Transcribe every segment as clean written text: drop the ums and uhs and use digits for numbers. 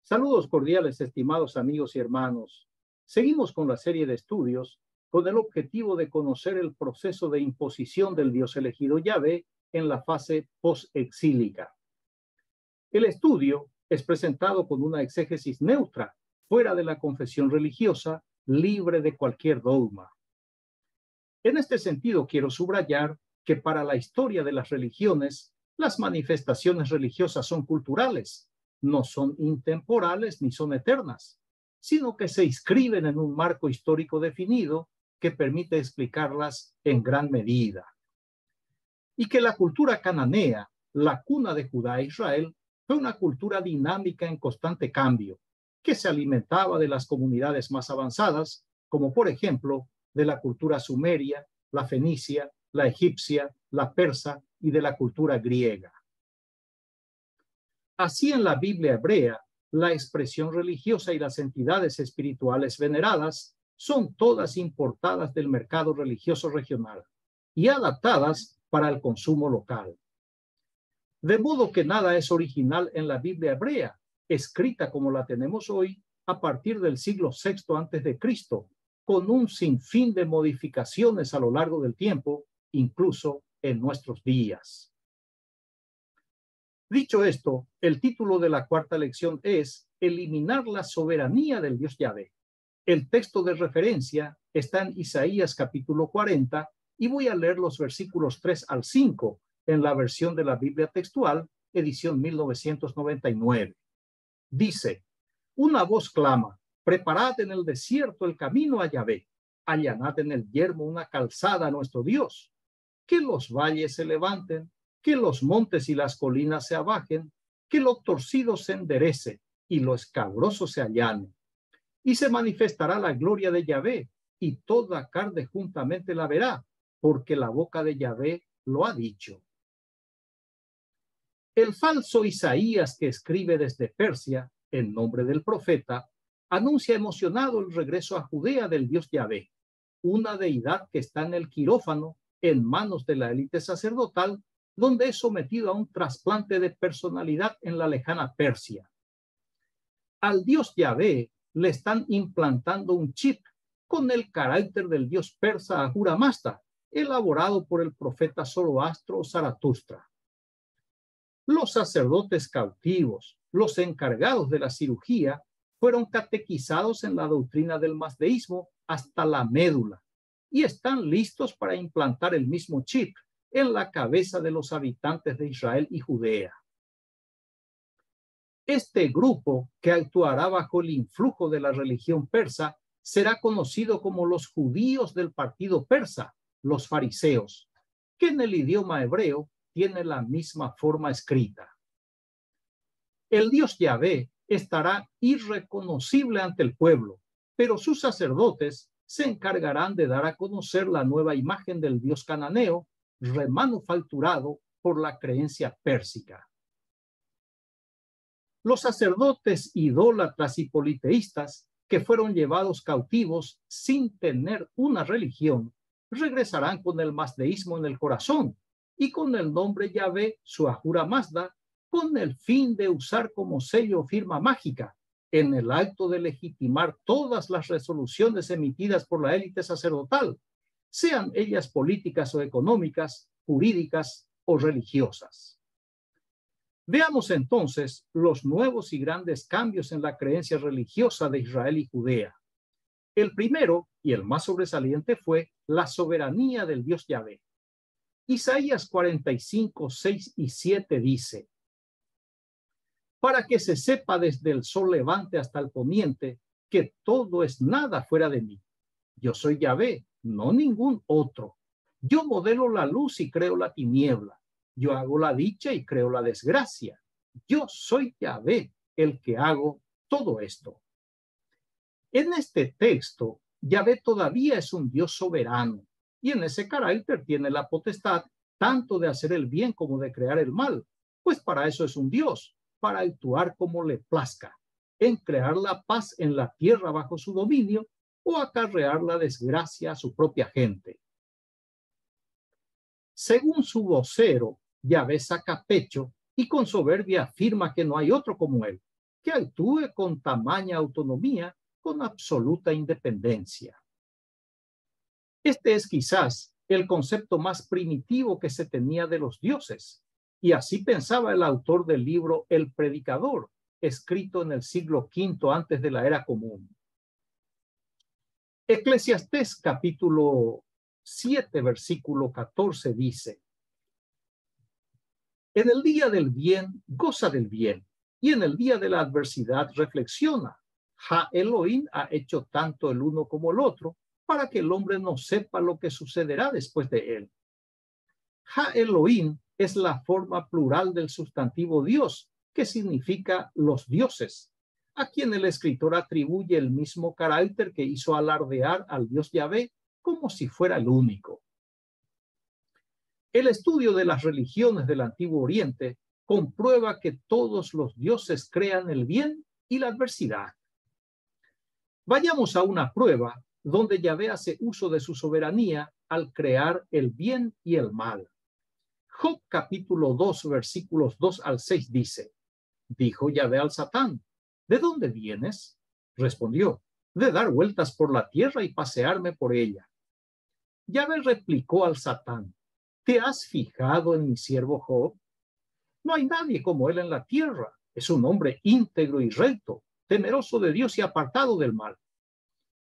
Saludos cordiales, estimados amigos y hermanos. Seguimos con la serie de estudios con el objetivo de conocer el proceso de imposición del Dios elegido Yahvé en la fase post-exílica. El estudio es presentado con una exégesis neutra, fuera de la confesión religiosa, libre de cualquier dogma. En este sentido, quiero subrayar que para la historia de las religiones, las manifestaciones religiosas son culturales, no son intemporales ni son eternas, sino que se inscriben en un marco histórico definido que permite explicarlas en gran medida. Y que la cultura cananea, la cuna de Judá e Israel, fue una cultura dinámica en constante cambio, que se alimentaba de las comunidades más avanzadas, como por ejemplo de la cultura sumeria, la fenicia, la egipcia, la persa y de la cultura griega. Así en la Biblia hebrea, la expresión religiosa y las entidades espirituales veneradas son todas importadas del mercado religioso regional y adaptadas para el consumo local. De modo que nada es original en la Biblia hebrea, escrita como la tenemos hoy a partir del siglo VI a.C., con un sinfín de modificaciones a lo largo del tiempo, incluso en nuestros días. Dicho esto, el título de la cuarta lección es Eliminar la soberanía del Dios Yahvé. El texto de referencia está en Isaías capítulo 40 y voy a leer los versículos 3 al 5 en la versión de la Biblia textual, edición 1999. Dice, una voz clama, preparad en el desierto el camino a Yahvé, allanad en el yermo una calzada a nuestro Dios, que los valles se levanten, que los montes y las colinas se abajen, que lo torcido se enderece y lo escabroso se allane. Y se manifestará la gloria de Yahvé, y toda carne juntamente la verá, porque la boca de Yahvé lo ha dicho. El falso Isaías, que escribe desde Persia, en nombre del profeta, anuncia emocionado el regreso a Judea del Dios Yahvé, una deidad que está en el quirófano, en manos de la élite sacerdotal, donde es sometido a un trasplante de personalidad en la lejana Persia. Al Dios Yahvé le están implantando un chip con el carácter del dios persa Ahura Mazda, elaborado por el profeta Zoroastro o Zaratustra. Los sacerdotes cautivos, los encargados de la cirugía, fueron catequizados en la doctrina del mazdeísmo hasta la médula y están listos para implantar el mismo chip en la cabeza de los habitantes de Israel y Judea. Este grupo, que actuará bajo el influjo de la religión persa, será conocido como los judíos del partido persa, los fariseos, que en el idioma hebreo tiene la misma forma escrita. El Dios Yahvé estará irreconocible ante el pueblo, pero sus sacerdotes se encargarán de dar a conocer la nueva imagen del Dios cananeo, remanufacturado por la creencia pérsica. Los sacerdotes idólatras y politeístas que fueron llevados cautivos sin tener una religión, regresarán con el mazdeísmo en el corazón y con el nombre Yahvé, su Ahura Mazda, con el fin de usar como sello o firma mágica en el acto de legitimar todas las resoluciones emitidas por la élite sacerdotal, sean ellas políticas o económicas, jurídicas o religiosas. Veamos entonces los nuevos y grandes cambios en la creencia religiosa de Israel y Judea. El primero y el más sobresaliente fue la soberanía del Dios Yahvé. Isaías 45, 6 y 7 dice, para que se sepa desde el sol levante hasta el poniente que todo es nada fuera de mí. Yo soy Yahvé, no ningún otro. Yo modelo la luz y creo la tiniebla. Yo hago la dicha y creo la desgracia. Yo soy Yahvé, el que hago todo esto. En este texto, Yahvé todavía es un Dios soberano y en ese carácter tiene la potestad tanto de hacer el bien como de crear el mal, pues para eso es un Dios, para actuar como le plazca, en crear la paz en la tierra bajo su dominio o acarrear la desgracia a su propia gente. Según su vocero, Yahvé saca pecho y con soberbia afirma que no hay otro como él, que actúe con tamaña autonomía, con absoluta independencia. Este es quizás el concepto más primitivo que se tenía de los dioses, y así pensaba el autor del libro El Predicador, escrito en el siglo V antes de la era común. Eclesiastés capítulo 7, versículo 14 dice: en el día del bien, goza del bien, y en el día de la adversidad, reflexiona. Ha Elohim ha hecho tanto el uno como el otro, para que el hombre no sepa lo que sucederá después de él. Ha Elohim es la forma plural del sustantivo Dios, que significa los dioses, a quien el escritor atribuye el mismo carácter que hizo alardear al Dios Yahvé como si fuera el único. El estudio de las religiones del Antiguo Oriente comprueba que todos los dioses crean el bien y la adversidad. Vayamos a una prueba donde Yahvé hace uso de su soberanía al crear el bien y el mal. Job capítulo 2, versículos 2 al 6 dice: dijo Yahvé al Satán, ¿de dónde vienes? Respondió: de dar vueltas por la tierra y pasearme por ella. Yahvé replicó al Satán: ¿te has fijado en mi siervo Job? No hay nadie como él en la tierra. Es un hombre íntegro y recto, temeroso de Dios y apartado del mal.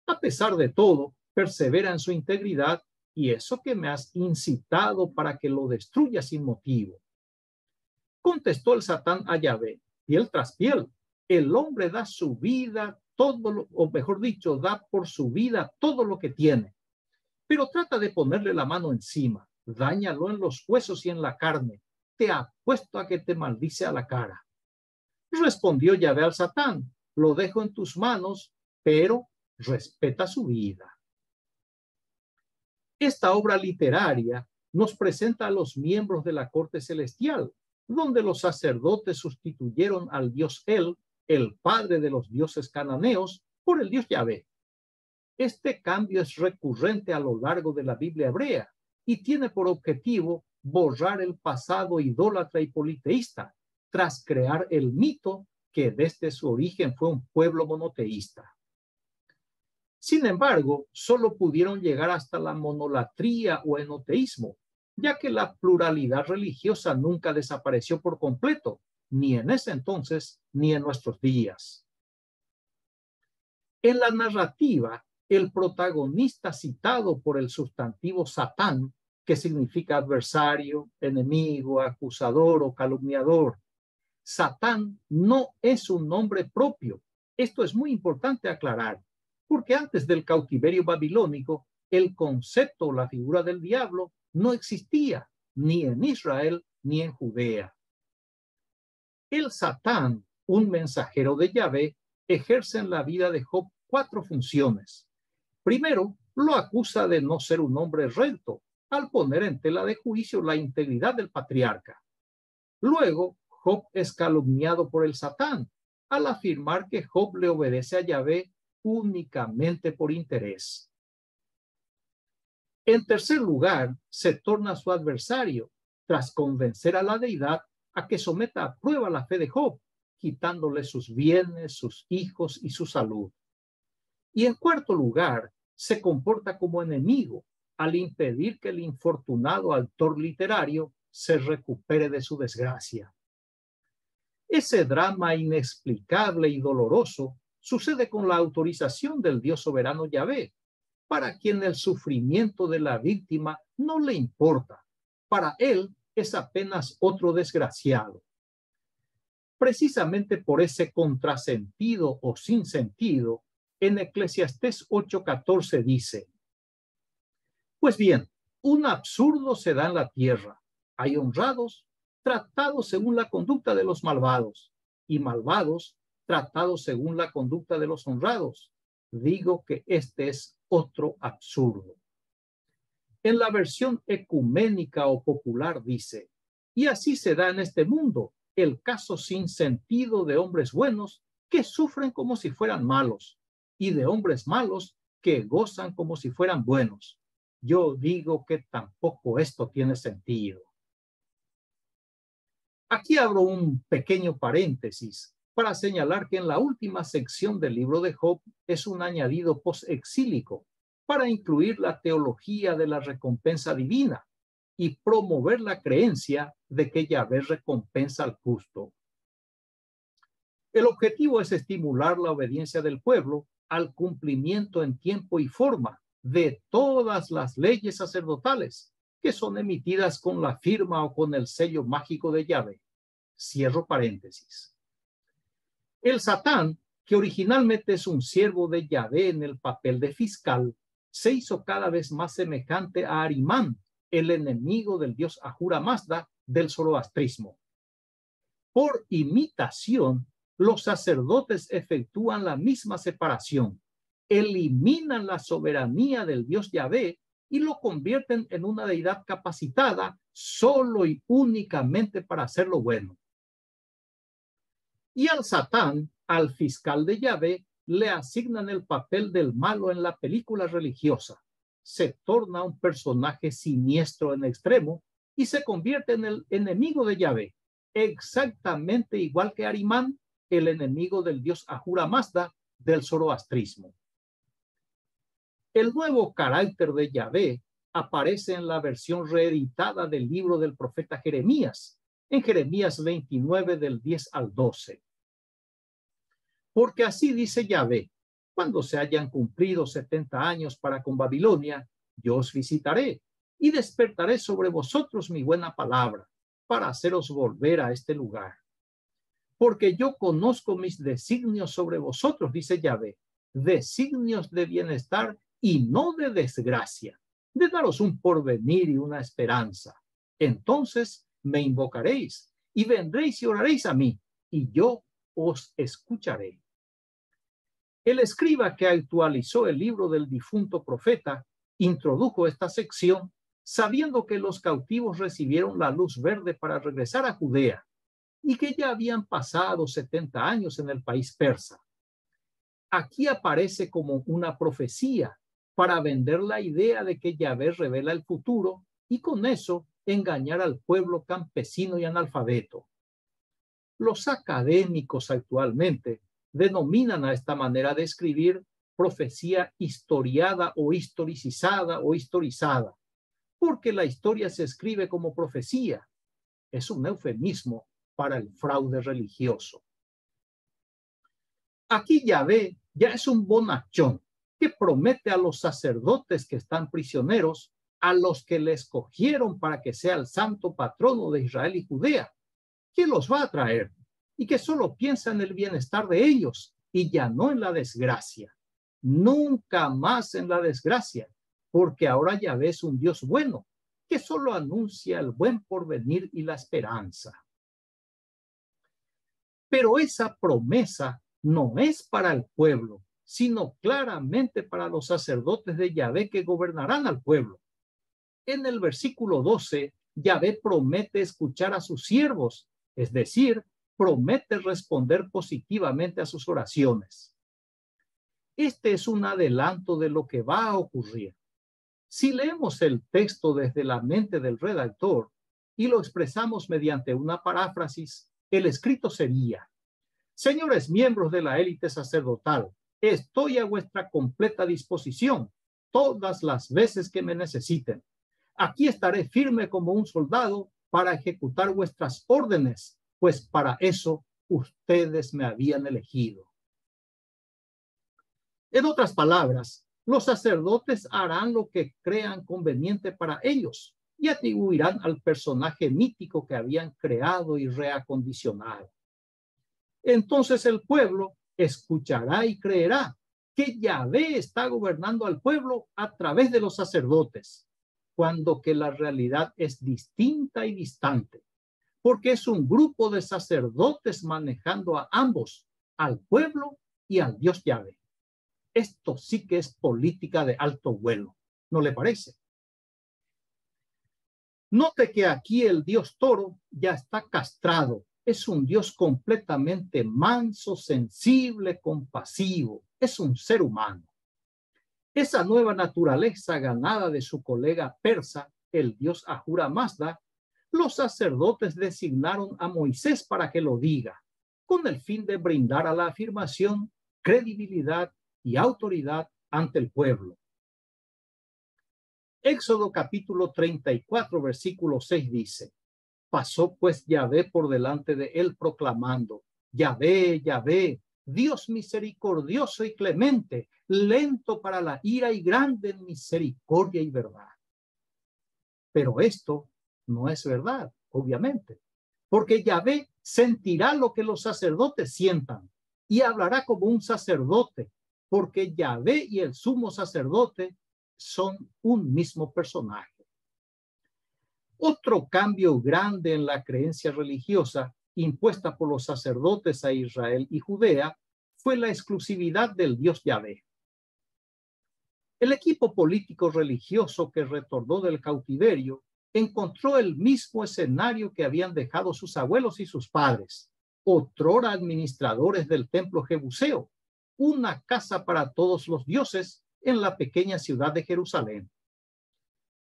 A pesar de todo, persevera en su integridad, y eso que me has incitado para que lo destruya sin motivo. Contestó el Satán a Yahvé, piel tras piel. El hombre da su vida, o mejor dicho, da por su vida todo lo que tiene. Pero trata de ponerle la mano encima, dáñalo en los huesos y en la carne. Te apuesto a que te maldice a la cara. Respondió Yahvé al Satán: lo dejo en tus manos, pero respeta su vida. Esta obra literaria nos presenta a los miembros de la corte celestial, donde los sacerdotes sustituyeron al dios el padre de los dioses cananeos, por el dios Yahvé. Este cambio es recurrente a lo largo de la Biblia hebrea y tiene por objetivo borrar el pasado idólatra y politeísta, tras crear el mito que desde su origen fue un pueblo monoteísta. Sin embargo, solo pudieron llegar hasta la monolatría o enoteísmo, ya que la pluralidad religiosa nunca desapareció por completo, ni en ese entonces ni en nuestros días. En la narrativa, el protagonista citado por el sustantivo Satán, que significa adversario, enemigo, acusador o calumniador. Satán no es un nombre propio. Esto es muy importante aclarar, porque antes del cautiverio babilónico, el concepto o la figura del diablo no existía ni en Israel ni en Judea. El Satán, un mensajero de Yahvé, ejerce en la vida de Job 4 funciones. Primero, lo acusa de no ser un hombre recto, al poner en tela de juicio la integridad del patriarca. Luego, Job es calumniado por el Satán, al afirmar que Job le obedece a Yahvé únicamente por interés. En tercer lugar, se torna su adversario, tras convencer a la deidad a que someta a prueba la fe de Job, quitándole sus bienes, sus hijos y su salud. Y en cuarto lugar, se comporta como enemigo, al impedir que el infortunado autor literario se recupere de su desgracia. Ese drama inexplicable y doloroso sucede con la autorización del Dios soberano Yahvé, para quien el sufrimiento de la víctima no le importa. Para él es apenas otro desgraciado. Precisamente por ese contrasentido o sinsentido, en Eclesiastés 8:14 dice: pues bien, un absurdo se da en la tierra. Hay honrados tratados según la conducta de los malvados, y malvados tratados según la conducta de los honrados. Digo que este es otro absurdo. En la versión ecuménica o popular dice: y así se da en este mundo el caso sin sentido de hombres buenos que sufren como si fueran malos, y de hombres malos que gozan como si fueran buenos. Yo digo que tampoco esto tiene sentido. Aquí abro un pequeño paréntesis para señalar que en la última sección del libro de Job es un añadido postexílico para incluir la teología de la recompensa divina y promover la creencia de que Yahvé recompensa al justo. El objetivo es estimular la obediencia del pueblo al cumplimiento en tiempo y forma de todas las leyes sacerdotales que son emitidas con la firma o con el sello mágico de Yahvé. Cierro paréntesis. El Satán, que originalmente es un siervo de Yahvé en el papel de fiscal, se hizo cada vez más semejante a Arimán, el enemigo del dios Ahura Mazda del zoroastrismo. Por imitación, los sacerdotes efectúan la misma separación, eliminan la soberanía del dios Yahvé y lo convierten en una deidad capacitada solo y únicamente para hacer lo bueno. Y al Satán, al fiscal de Yahvé, le asignan el papel del malo en la película religiosa. Se torna un personaje siniestro en extremo y se convierte en el enemigo de Yahvé, exactamente igual que Arimán, el enemigo del dios Ahura Mazda del zoroastrismo. El nuevo carácter de Yahvé aparece en la versión reeditada del libro del profeta Jeremías, en Jeremías 29 del 10 al 12. Porque así dice Yahvé: cuando se hayan cumplido 70 años para con Babilonia, yo os visitaré y despertaré sobre vosotros mi buena palabra para haceros volver a este lugar. Porque yo conozco mis designios sobre vosotros, dice Yahvé, designios de bienestar y no de desgracia, de daros un porvenir y una esperanza. Entonces me invocaréis y vendréis y oraréis a mí, y yo os escucharé. El escriba que actualizó el libro del difunto profeta introdujo esta sección sabiendo que los cautivos recibieron la luz verde para regresar a Judea y que ya habían pasado 70 años en el país persa. Aquí aparece como una profecía para vender la idea de que Yahvé revela el futuro y con eso engañar al pueblo campesino y analfabeto. Los académicos actualmente denominan a esta manera de escribir profecía historiada o historicizada o historizada, porque la historia se escribe como profecía. Es un eufemismo para el fraude religioso. Aquí Yahvé ya es un bonachón que promete a los sacerdotes que están prisioneros, a los que le escogieron para que sea el santo patrono de Israel y Judea, que los va a traer y que solo piensa en el bienestar de ellos y ya no en la desgracia. Nunca más en la desgracia, porque ahora Yahvé es un Dios bueno, que solo anuncia el buen porvenir y la esperanza. Pero esa promesa no es para el pueblo, sino claramente para los sacerdotes de Yahvé que gobernarán al pueblo. En el versículo 12, Yahvé promete escuchar a sus siervos, es decir, promete responder positivamente a sus oraciones. Este es un adelanto de lo que va a ocurrir. Si leemos el texto desde la mente del redactor y lo expresamos mediante una paráfrasis, el escrito sería: señores miembros de la élite sacerdotal, estoy a vuestra completa disposición todas las veces que me necesiten. Aquí estaré firme como un soldado para ejecutar vuestras órdenes, pues para eso ustedes me habían elegido. En otras palabras, los sacerdotes harán lo que crean conveniente para ellos y atribuirán al personaje mítico que habían creado y reacondicionado. Entonces el pueblo escuchará y creerá que Yahvé está gobernando al pueblo a través de los sacerdotes, cuando que la realidad es distinta y distante, porque es un grupo de sacerdotes manejando a ambos, al pueblo y al Dios Yahvé. Esto sí que es política de alto vuelo, ¿no le parece? Note que aquí el dios toro ya está castrado. Es un Dios completamente manso, sensible, compasivo. Es un ser humano. Esa nueva naturaleza ganada de su colega persa, el dios Ahura Mazda, los sacerdotes designaron a Moisés para que lo diga. con el fin de brindar a la afirmación credibilidad y autoridad ante el pueblo. Éxodo capítulo 34, versículo 6 dice: pasó pues Yahvé por delante de él proclamando: Yahvé, Yahvé, Dios misericordioso y clemente, lento para la ira y grande en misericordia y verdad. Pero esto no es verdad, obviamente, porque Yahvé sentirá lo que los sacerdotes sientan y hablará como un sacerdote, porque Yahvé y el sumo sacerdote son un mismo personaje. Otro cambio grande en la creencia religiosa impuesta por los sacerdotes a Israel y Judea fue la exclusividad del Dios Yahvé. El equipo político religioso que retornó del cautiverio encontró el mismo escenario que habían dejado sus abuelos y sus padres, otrora administradores del templo jebuseo, una casa para todos los dioses en la pequeña ciudad de Jerusalén.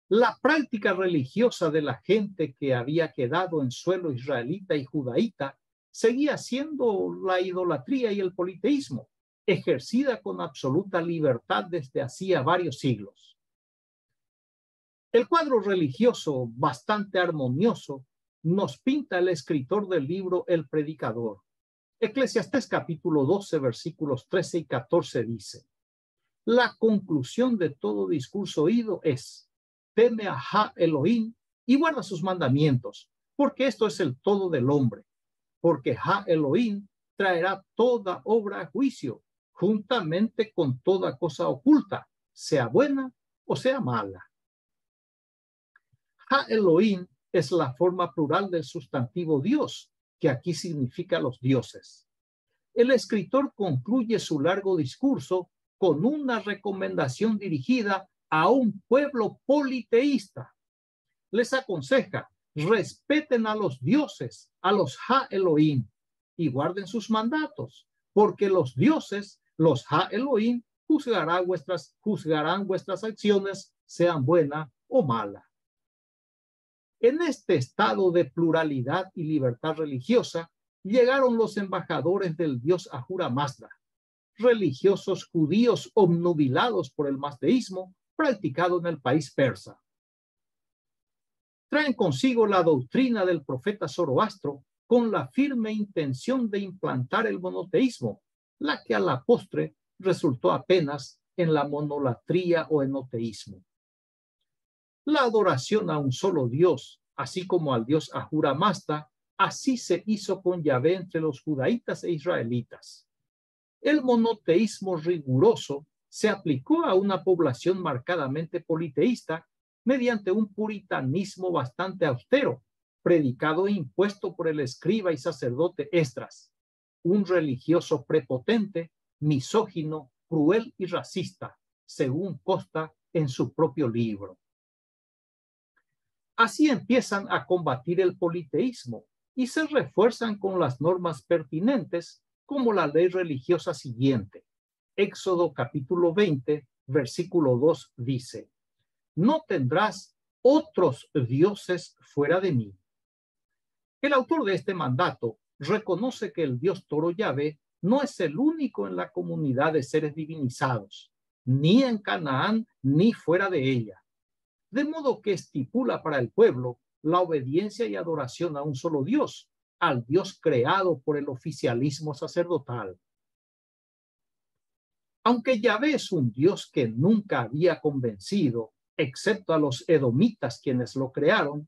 La práctica religiosa de la gente que había quedado en suelo israelita y judaíta seguía siendo la idolatría y el politeísmo, ejercida con absoluta libertad desde hacía varios siglos. El cuadro religioso, bastante armonioso, nos pinta el escritor del libro El Predicador. Eclesiastés capítulo 12, versículos 13 y 14 dice: la conclusión de todo discurso oído es: teme a Jah Elohim y guarda sus mandamientos, porque esto es el todo del hombre. Porque Jah Elohim traerá toda obra a juicio, juntamente con toda cosa oculta, sea buena o sea mala. Jah Elohim es la forma plural del sustantivo Dios, que aquí significa los dioses. El escritor concluye su largo discurso con una recomendación dirigida a un pueblo politeísta. Les aconseja: respeten a los dioses, a los Jah Elohim, y guarden sus mandatos, porque los dioses, los Jah Elohim, juzgarán vuestras acciones, sean buenas o malas. En este estado de pluralidad y libertad religiosa, llegaron los embajadores del dios Ahura Mazda, religiosos judíos obnubilados por el mazdeísmo practicado en el país persa. Traen consigo la doctrina del profeta Zoroastro con la firme intención de implantar el monoteísmo, la que a la postre resultó apenas en la monolatría o enoteísmo. La adoración a un solo Dios, así como al dios Ahura Mazda, así se hizo con Yahvé entre los judaítas e israelitas. El monoteísmo riguroso se aplicó a una población marcadamente politeísta mediante un puritanismo bastante austero, predicado e impuesto por el escriba y sacerdote Esdras, un religioso prepotente, misógino, cruel y racista, según consta en su propio libro. Así empiezan a combatir el politeísmo y se refuerzan con las normas pertinentes, como la ley religiosa siguiente. Éxodo capítulo 20, versículo 2 dice: no tendrás otros dioses fuera de mí. El autor de este mandato reconoce que el Dios Toro Yahvé no es el único en la comunidad de seres divinizados, ni en Canaán ni fuera de ella. De modo que estipula para el pueblo la obediencia y adoración a un solo Dios, al Dios creado por el oficialismo sacerdotal. Aunque Yahvé es un Dios que nunca había convencido, excepto a los edomitas quienes lo crearon,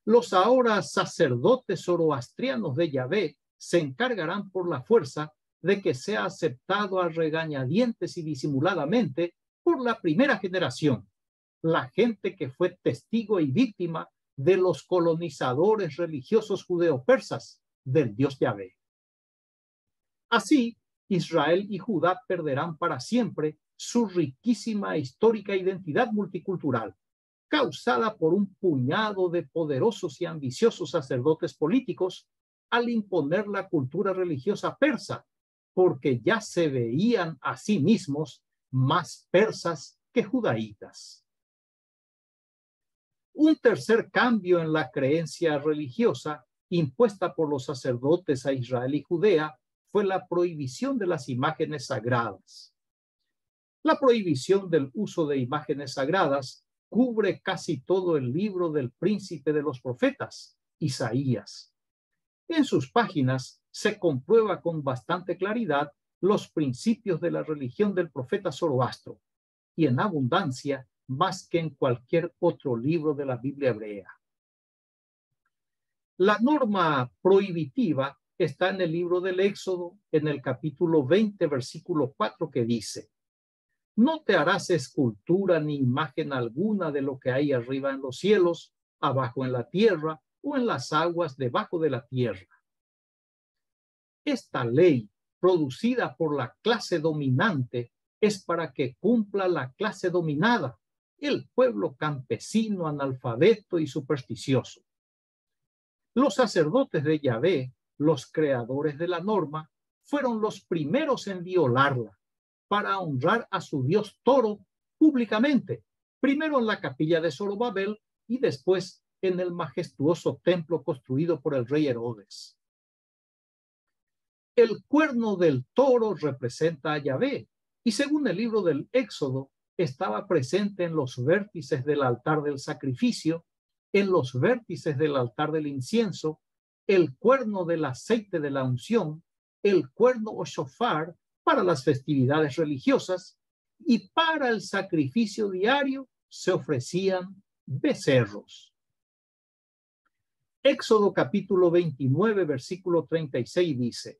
los ahora sacerdotes zoroastrianos de Yahvé se encargarán por la fuerza de que sea aceptado a regañadientes y disimuladamente por la primera generación, la gente que fue testigo y víctima de los colonizadores religiosos judeo-persas del Dios Yahvé. Así, Israel y Judá perderán para siempre su riquísima e histórica identidad multicultural, causada por un puñado de poderosos y ambiciosos sacerdotes políticos al imponer la cultura religiosa persa, porque ya se veían a sí mismos más persas que judaítas. Un tercer cambio en la creencia religiosa impuesta por los sacerdotes a Israel y Judea fue la prohibición de las imágenes sagradas. La prohibición del uso de imágenes sagradas cubre casi todo el libro del príncipe de los profetas, Isaías. En sus páginas se comprueba con bastante claridad los principios de la religión del profeta Zoroastro, y en abundancia más que en cualquier otro libro de la Biblia hebrea. La norma prohibitiva está en el libro del Éxodo, en el capítulo 20, versículo 4, que dice: no te harás escultura ni imagen alguna de lo que hay arriba en los cielos, abajo en la tierra o en las aguas debajo de la tierra. Esta ley, producida por la clase dominante, es para que cumpla la clase dominada, el pueblo campesino, analfabeto y supersticioso. Los sacerdotes de Yahvé, los creadores de la norma, fueron los primeros en violarla para honrar a su dios Toro públicamente, primero en la capilla de Zorobabel y después en el majestuoso templo construido por el rey Herodes. El cuerno del toro representa a Yahvé y según el libro del Éxodo estaba presente en los vértices del altar del sacrificio, en los vértices del altar del incienso, el cuerno del aceite de la unción, el cuerno o shofar para las festividades religiosas, y para el sacrificio diario se ofrecían becerros. Éxodo capítulo 29, versículo 36 dice: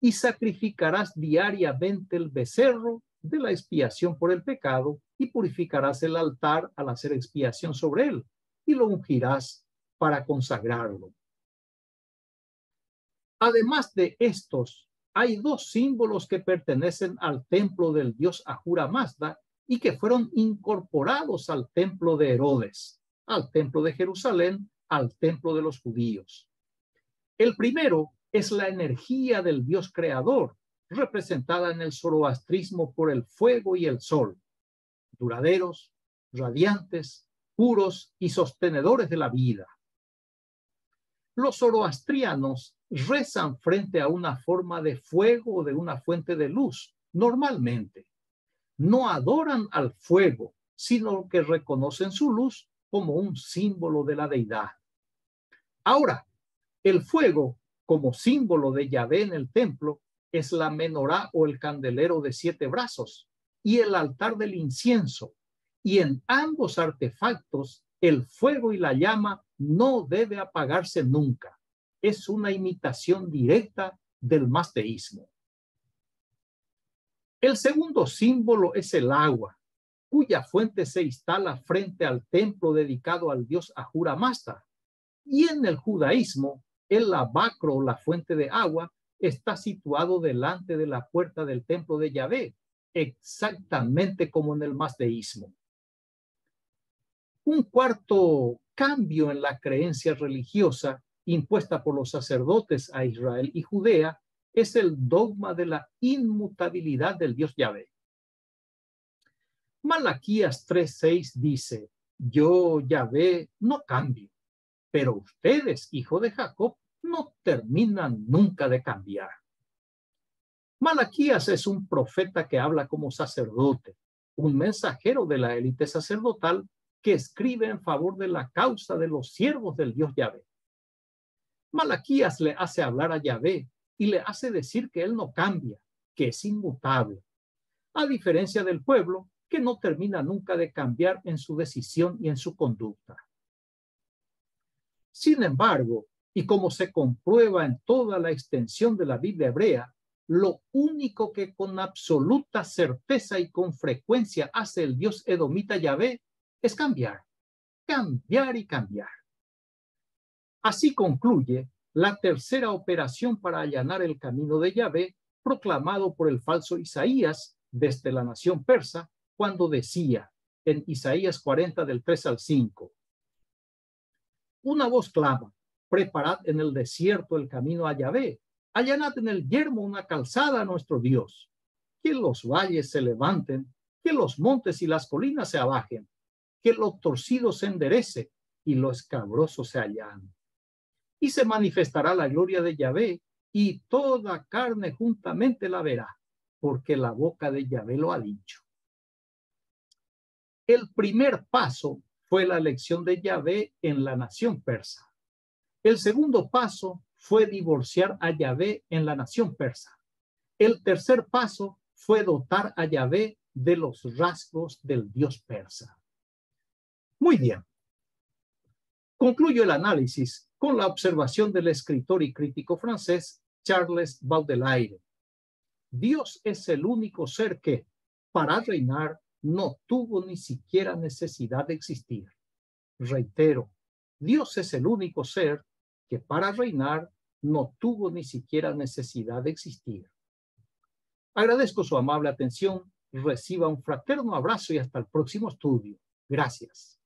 y sacrificarás diariamente el becerro de la expiación por el pecado, y purificarás el altar al hacer expiación sobre él, y lo ungirás para consagrarlo. Además de estos, hay dos símbolos que pertenecen al templo del dios Ahura Mazda y que fueron incorporados al templo de Herodes, al templo de Jerusalén, al templo de los judíos. El primero es la energía del dios creador, representada en el zoroastrismo por el fuego y el sol, duraderos, radiantes, puros y sostenedores de la vida. Los zoroastrianos rezan frente a una forma de fuego o de una fuente de luz, normalmente. No adoran al fuego, sino que reconocen su luz como un símbolo de la deidad. Ahora, el fuego, como símbolo de Yahvé en el templo, es la menorá o el candelero de 7 brazos y el altar del incienso. Y en ambos artefactos, el fuego y la llama no debe apagarse nunca. Es una imitación directa del mazdeísmo. El segundo símbolo es el agua, cuya fuente se instala frente al templo dedicado al dios Ahura Mazda. Y en el judaísmo, el lavacro, la fuente de agua, está situado delante de la puerta del templo de Yahvé, exactamente como en el mazdeísmo. Un cuarto cambio en la creencia religiosa impuesta por los sacerdotes a Israel y Judea es el dogma de la inmutabilidad del Dios Yahvé. Malaquías 3:6 dice: yo, Yahvé, no cambio, pero ustedes, hijo de Jacob, no terminan nunca de cambiar. Malaquías es un profeta que habla como sacerdote, un mensajero de la élite sacerdotal que escribe en favor de la causa de los siervos del Dios Yahvé. Malaquías le hace hablar a Yahvé y le hace decir que él no cambia, que es inmutable, a diferencia del pueblo que no termina nunca de cambiar en su decisión y en su conducta. Sin embargo, y como se comprueba en toda la extensión de la Biblia hebrea, lo único que con absoluta certeza y con frecuencia hace el Dios edomita Yahvé es cambiar, cambiar y cambiar. Así concluye la tercera operación para allanar el camino de Yahvé, proclamado por el falso Isaías desde la nación persa, cuando decía en Isaías 40 del 3 al 5: una voz clama, preparad en el desierto el camino a Yahvé, allanad en el yermo una calzada a nuestro Dios. Que los valles se levanten, que los montes y las colinas se abajen, que lo torcido se enderece y lo escabroso se allane. y se manifestará la gloria de Yahvé, y toda carne juntamente la verá, porque la boca de Yahvé lo ha dicho. El primer paso fue la elección de Yahvé en la nación persa. El segundo paso fue divorciar a Yahvé en la nación persa. El tercer paso fue dotar a Yahvé de los rasgos del Dios persa. Muy bien. Concluyo el análisis con la observación del escritor y crítico francés Charles Baudelaire. Dios es el único ser que, para reinar, no tuvo ni siquiera necesidad de existir. Reitero, Dios es el único ser que para reinar no tuvo ni siquiera necesidad de existir. Agradezco su amable atención, reciba un fraterno abrazo y hasta el próximo estudio. Gracias.